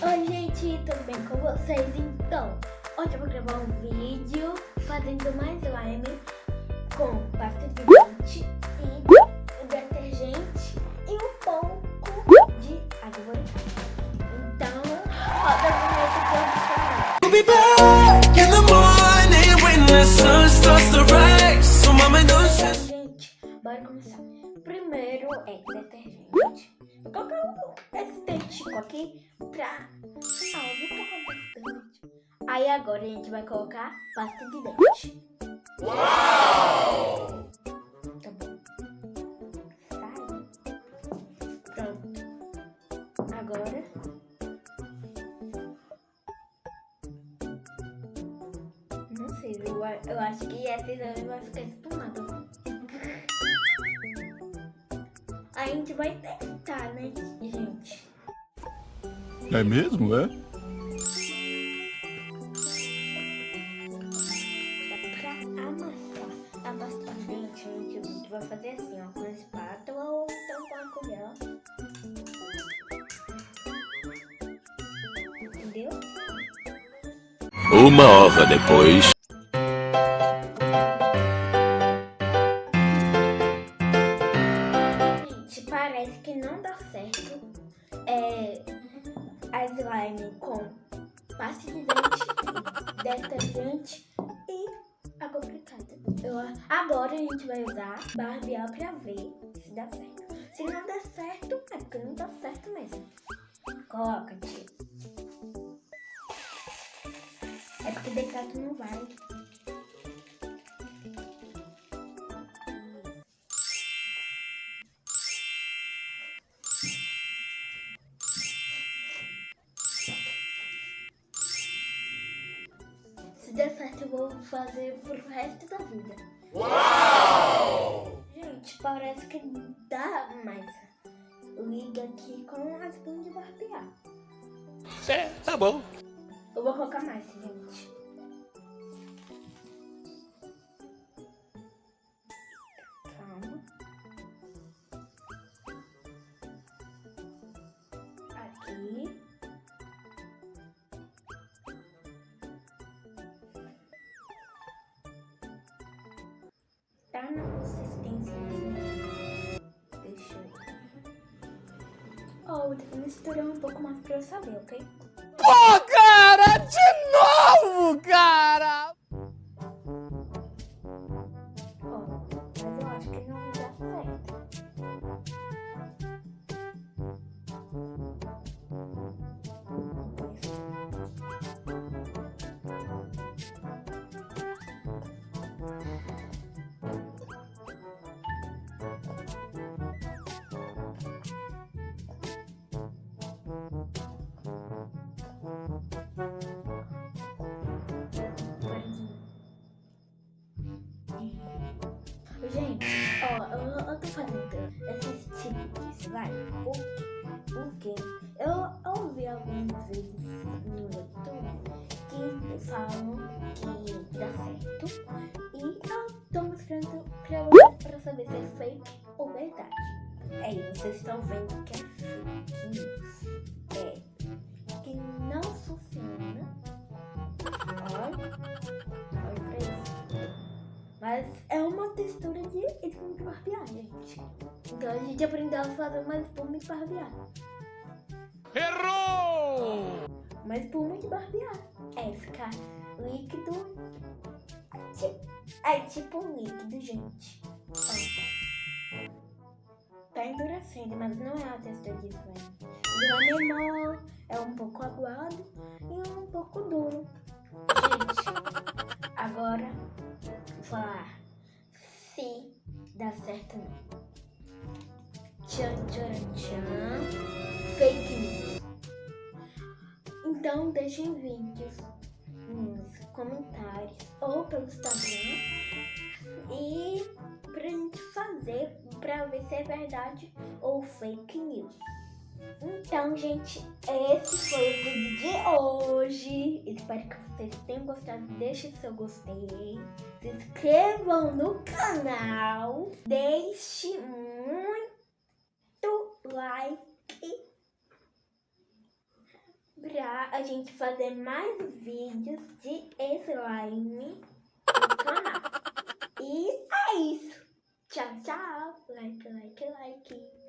Oi gente, tudo bem com vocês? Então, hoje eu vou gravar um vídeo fazendo mais slime com pasta de dente e detergente e um pouco de água. Então, roda a vinheta que eu vou falar. We'll be back in the morning when the sun starts to rise. So mama don't stress. Gente, bora começar. Primeiro é detergente. Vou colocar esse dente aqui pra... vou colocar bastante. Aí agora a gente vai colocar pasta de dente. Uau! Tá bom. Sai. Pronto. Agora... não sei, eu acho que essa exame vai ficar espumado. A gente vai testar, né, gente? É mesmo, é? Pra amassar a pasta de dente, a gente vai fazer assim, ó, com a espátula ou então com a colher, ó. Entendeu? Uma hora depois. Gente, parece que não dá certo a slime com pasta de dente, detergente e água aplicada. Agora a gente vai usar barbear pra ver se dá certo. Se não der certo, é porque não dá certo mesmo. Coloca, tio. É porque decato não vai. Se der certo, eu vou fazer pro resto da vida. Uau! Gente, parece que dá, mas liga aqui com a espuma de barbear. É, tá bom. Eu vou colocar mais, gente. Calma. Aqui. Tá na consistência mesmo. Deixa eu... vou ter que misturar um pouco mais pra eu saber, ok? Pô, cara! De novo, cara! Mas eu acho que não dá certo. Gente, eu tô fazendo esse tipo de slime porque eu ouvi algumas vezes no YouTube que falam que dá certo e eu tô mostrando pra vocês pra saber se é fake ou verdade. Aí vocês estão vendo que é fake news, que não funciona. Olha pra isso. Mas é uma textura de espuma de barbear, gente. Então a gente aprendeu a fazer uma espuma de barbear. Errou! Uma espuma de barbear. Ficar líquido. É tipo um líquido, gente. Ó. Tá endurecendo, mas não é a textura de slime. Slime é mole, é um pouco aguado e um pouco duro. Gente, agora vou falar se dá certo ou não. Tchan, tchan, tchan. Fake news. Então deixem vídeos nos comentários ou pelo Instagram e pra gente fazer pra ver se é verdade ou fake news. Então, gente, esse foi o vídeo de hoje. Espero que vocês tenham gostado. Deixe seu gostei. Se inscrevam no canal. Deixe muito like. pra a gente fazer mais vídeos de slime no canal. E é isso. Tchau, tchau. Like, like, like.